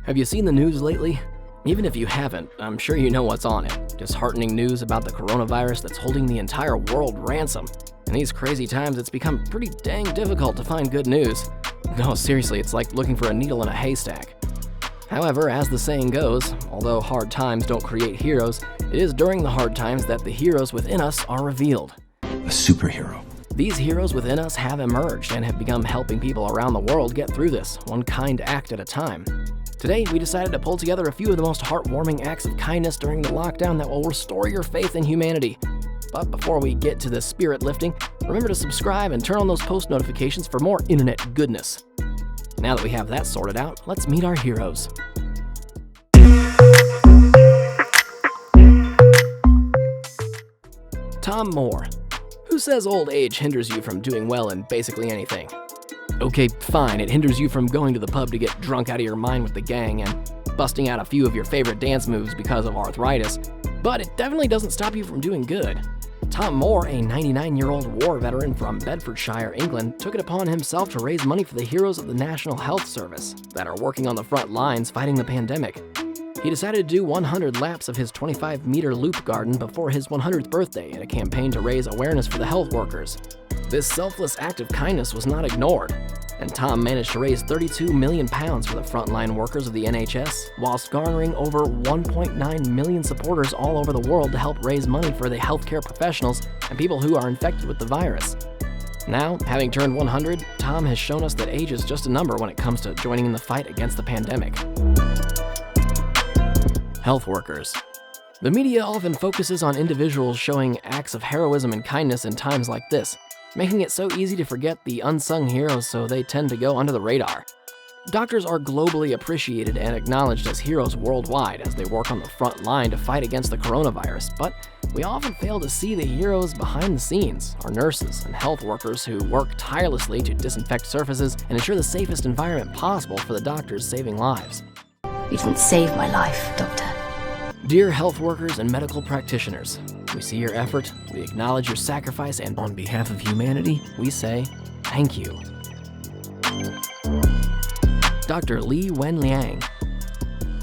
Have you seen the news lately? Even if you haven't, I'm sure you know what's on it. Disheartening news about the coronavirus that's holding the entire world ransom. In these crazy times, it's become pretty dang difficult to find good news. No, seriously, it's like looking for a needle in a haystack. However, as the saying goes, although hard times don't create heroes, it is during the hard times that the heroes within us are revealed. A superhero. These heroes within us have emerged and have begun helping people around the world get through this, one kind act at a time. Today, we decided to pull together a few of the most heartwarming acts of kindness during the lockdown that will restore your faith in humanity. But before we get to the spirit lifting, remember to subscribe and turn on those post notifications for more internet goodness. Now that we have that sorted out, let's meet our heroes. Tom Moore. Who says old age hinders you from doing well in basically anything? Okay, fine, it hinders you from going to the pub to get drunk out of your mind with the gang and busting out a few of your favorite dance moves because of arthritis, but it definitely doesn't stop you from doing good. Tom Moore, a 99-year-old war veteran from Bedfordshire, England, took it upon himself to raise money for the heroes of the National Health Service that are working on the front lines fighting the pandemic. He decided to do 100 laps of his 25-meter loop garden before his 100th birthday in a campaign to raise awareness for the health workers. This selfless act of kindness was not ignored, and Tom managed to raise £32 million for the frontline workers of the NHS, whilst garnering over 1.9 million supporters all over the world to help raise money for the healthcare professionals and people who are infected with the virus. Now, having turned 100, Tom has shown us that age is just a number when it comes to joining in the fight against the pandemic. Health workers. The media often focuses on individuals showing acts of heroism and kindness in times like this, making it so easy to forget the unsung heroes, so they tend to go under the radar. Doctors are globally appreciated and acknowledged as heroes worldwide as they work on the front line to fight against the coronavirus, but we often fail to see the heroes behind the scenes, our nurses and health workers who work tirelessly to disinfect surfaces and ensure the safest environment possible for the doctors saving lives. You didn't save my life, Doctor. Dear health workers and medical practitioners, we see your effort, we acknowledge your sacrifice, and on behalf of humanity, we say thank you. Dr. Lee Wenliang.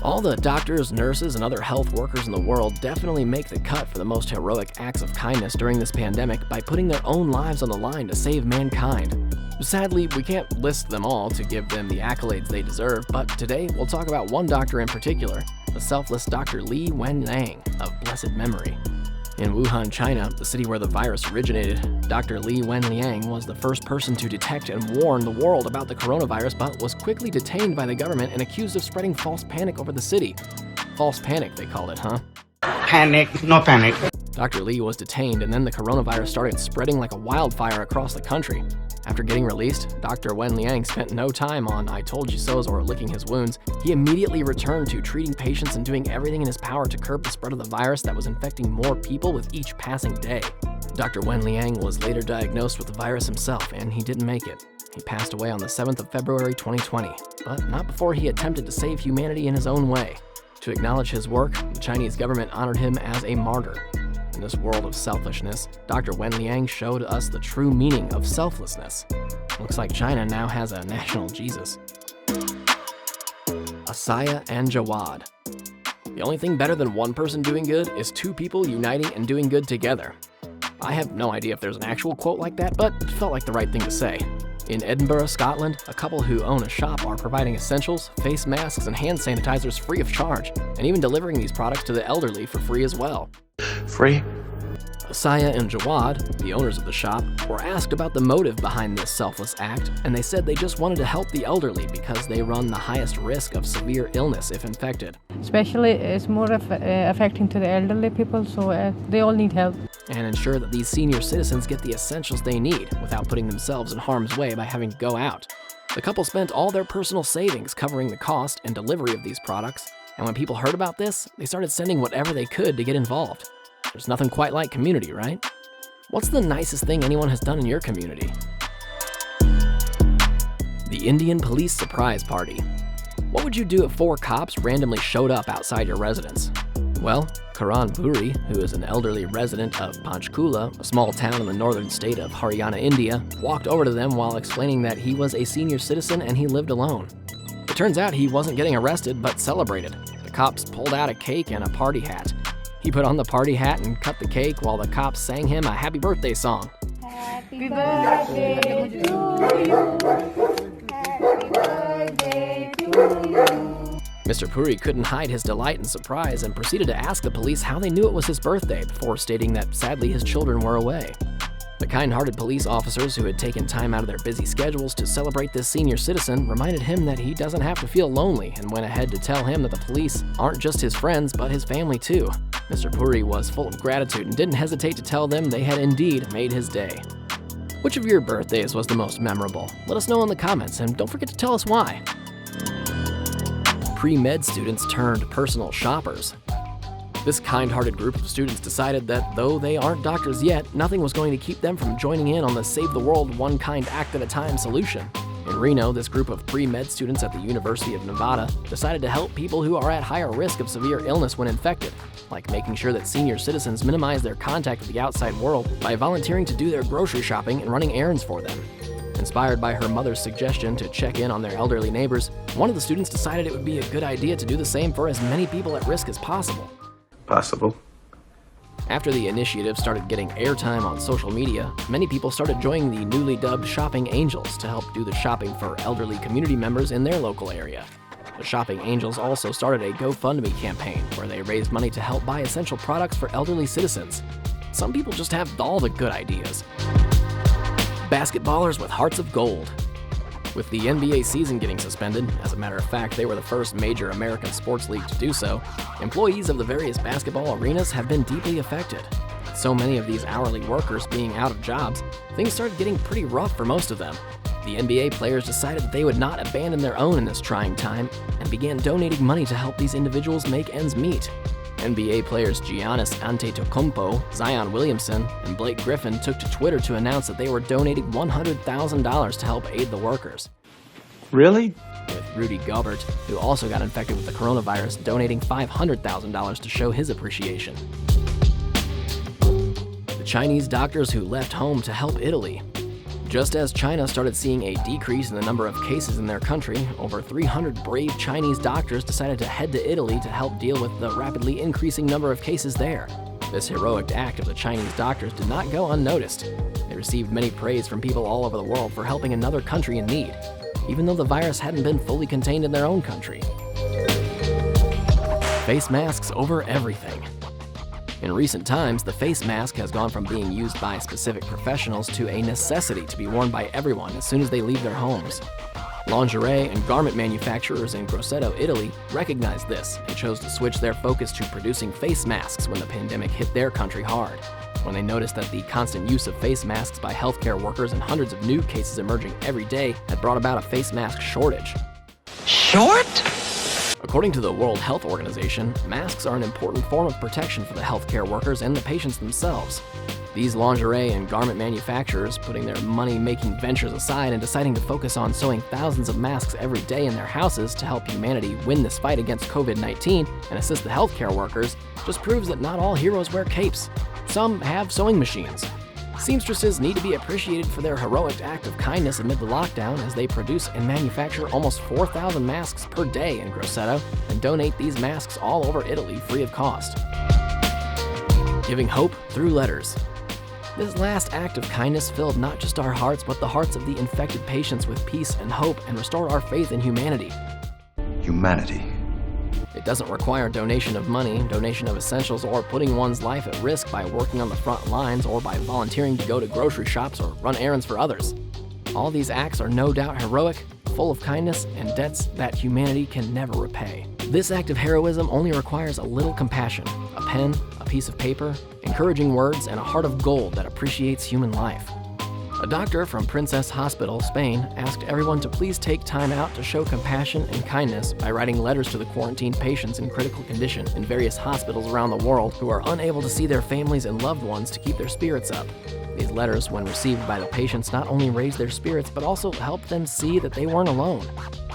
All the doctors, nurses, and other health workers in the world definitely make the cut for the most heroic acts of kindness during this pandemic by putting their own lives on the line to save mankind. Sadly, we can't list them all to give them the accolades they deserve, but today we'll talk about one doctor in particular, the selfless Dr. Lee Wenliang of blessed memory. In Wuhan, China, the city where the virus originated, Dr. Lee Wenliang was the first person to detect and warn the world about the coronavirus, but was quickly detained by the government and accused of spreading false panic over the city. False panic, they called it, huh? Panic, no panic. Dr. Lee was detained, and then the coronavirus started spreading like a wildfire across the country. After getting released, Dr. Wenliang spent no time on I told you so's or licking his wounds. He immediately returned to treating patients and doing everything in his power to curb the spread of the virus that was infecting more people with each passing day. Dr. Wenliang was later diagnosed with the virus himself, and he didn't make it. He passed away on the 7th of February 2020, but not before he attempted to save humanity in his own way. To acknowledge his work, the Chinese government honored him as a martyr. In this world of selfishness, Dr. Wenliang showed us the true meaning of selflessness. Looks like China now has a national Jesus. Asaya and Jawad. The only thing better than one person doing good is two people uniting and doing good together. I have no idea if there's an actual quote like that, but it felt like the right thing to say. In Edinburgh, Scotland, a couple who own a shop are providing essentials, face masks, and hand sanitizers free of charge, and even delivering these products to the elderly for free as well. Free? Asaya and Jawad, the owners of the shop, were asked about the motive behind this selfless act, and they said they just wanted to help the elderly because they run the highest risk of severe illness if infected. Especially, it's more affecting to the elderly people, so they all need help. And ensure that these senior citizens get the essentials they need without putting themselves in harm's way by having to go out. The couple spent all their personal savings covering the cost and delivery of these products, and when people heard about this, they started sending whatever they could to get involved. There's nothing quite like community, right? What's the nicest thing anyone has done in your community? The Indian Police Surprise Party. What would you do if 4 cops randomly showed up outside your residence? Well, Karan Puri, who is an elderly resident of Panchkula, a small town in the northern state of Haryana, India, walked over to them while explaining that he was a senior citizen and he lived alone. It turns out he wasn't getting arrested, but celebrated. The cops pulled out a cake and a party hat. He put on the party hat and cut the cake while the cops sang him a happy birthday song. Happy birthday to you. Happy birthday to you. Mr. Puri couldn't hide his delight and surprise and proceeded to ask the police how they knew it was his birthday before stating that sadly his children were away. The kind-hearted police officers who had taken time out of their busy schedules to celebrate this senior citizen reminded him that he doesn't have to feel lonely and went ahead to tell him that the police aren't just his friends but his family too. Mr. Puri was full of gratitude and didn't hesitate to tell them they had indeed made his day. Which of your birthdays was the most memorable? Let us know in the comments and don't forget to tell us why. Pre-med students turned personal shoppers. This kind-hearted group of students decided that though they aren't doctors yet, nothing was going to keep them from joining in on the Save the World One Kind Act at a Time solution. In Reno, this group of pre-med students at the University of Nevada decided to help people who are at higher risk of severe illness when infected, like making sure that senior citizens minimize their contact with the outside world by volunteering to do their grocery shopping and running errands for them. Inspired by her mother's suggestion to check in on their elderly neighbors, one of the students decided it would be a good idea to do the same for as many people at risk as possible. Possible. After the initiative started getting airtime on social media, many people started joining the newly dubbed Shopping Angels to help do the shopping for elderly community members in their local area. The Shopping Angels also started a GoFundMe campaign where they raised money to help buy essential products for elderly citizens. Some people just have all the good ideas. Basketballers with hearts of gold. With the NBA season getting suspended, as a matter of fact, they were the first major American sports league to do so, employees of the various basketball arenas have been deeply affected. With so many of these hourly workers being out of jobs, things started getting pretty rough for most of them. The NBA players decided that they would not abandon their own in this trying time and began donating money to help these individuals make ends meet. NBA players Giannis Antetokounmpo, Zion Williamson, and Blake Griffin took to Twitter to announce that they were donating $100,000 to help aid the workers. Really? With Rudy Gobert, who also got infected with the coronavirus, donating $500,000 to show his appreciation. The Chinese doctors who left home to help Italy. Just as China started seeing a decrease in the number of cases in their country, over 300 brave Chinese doctors decided to head to Italy to help deal with the rapidly increasing number of cases there. This heroic act of the Chinese doctors did not go unnoticed. They received many praise from people all over the world for helping another country in need, even though the virus hadn't been fully contained in their own country. Face masks over everything. In recent times, the face mask has gone from being used by specific professionals to a necessity to be worn by everyone as soon as they leave their homes. Lingerie and garment manufacturers in Grosseto, Italy, recognized this and chose to switch their focus to producing face masks when the pandemic hit their country hard. When they noticed that the constant use of face masks by healthcare workers and hundreds of new cases emerging every day had brought about a face mask shortage. Short? According to the World Health Organization, masks are an important form of protection for the healthcare workers and the patients themselves. These lingerie and garment manufacturers, putting their money-making ventures aside and deciding to focus on sewing thousands of masks every day in their houses to help humanity win this fight against COVID-19 and assist the healthcare workers, just proves that not all heroes wear capes. Some have sewing machines. Seamstresses need to be appreciated for their heroic act of kindness amid the lockdown as they produce and manufacture almost 4,000 masks per day in Grosseto and donate these masks all over Italy free of cost. Giving hope through letters. This last act of kindness filled not just our hearts but the hearts of the infected patients with peace and hope and restored our faith in humanity. Humanity. It doesn't require donation of money, donation of essentials, or putting one's life at risk by working on the front lines or by volunteering to go to grocery shops or run errands for others. All these acts are no doubt heroic, full of kindness, and debts that humanity can never repay. This act of heroism only requires a little compassion, a pen, a piece of paper, encouraging words, and a heart of gold that appreciates human life. A doctor from Princess Hospital, Spain, asked everyone to please take time out to show compassion and kindness by writing letters to the quarantined patients in critical condition in various hospitals around the world who are unable to see their families and loved ones to keep their spirits up. These letters, when received by the patients, not only raised their spirits but also helped them see that they weren't alone.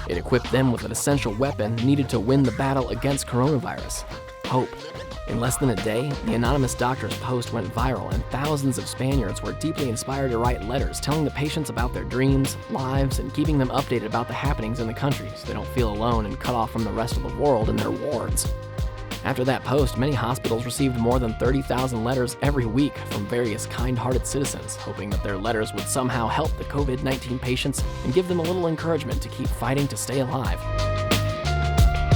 It equipped them with an essential weapon needed to win the battle against coronavirus. hope. In less than a day, the anonymous doctor's post went viral, and thousands of Spaniards were deeply inspired to write letters telling the patients about their dreams, lives, and keeping them updated about the happenings in the country so they don't feel alone and cut off from the rest of the world in their wards. After that post, many hospitals received more than 30,000 letters every week from various kind-hearted citizens, hoping that their letters would somehow help the COVID-19 patients and give them a little encouragement to keep fighting to stay alive.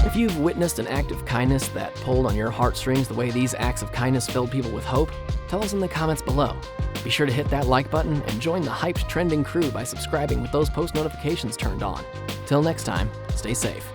If you've witnessed an act of kindness that pulled on your heartstrings the way these acts of kindness filled people with hope, tell us in the comments below. Be sure to hit that like button and join the hyped trending crew by subscribing with those post notifications turned on. Till next time, stay safe.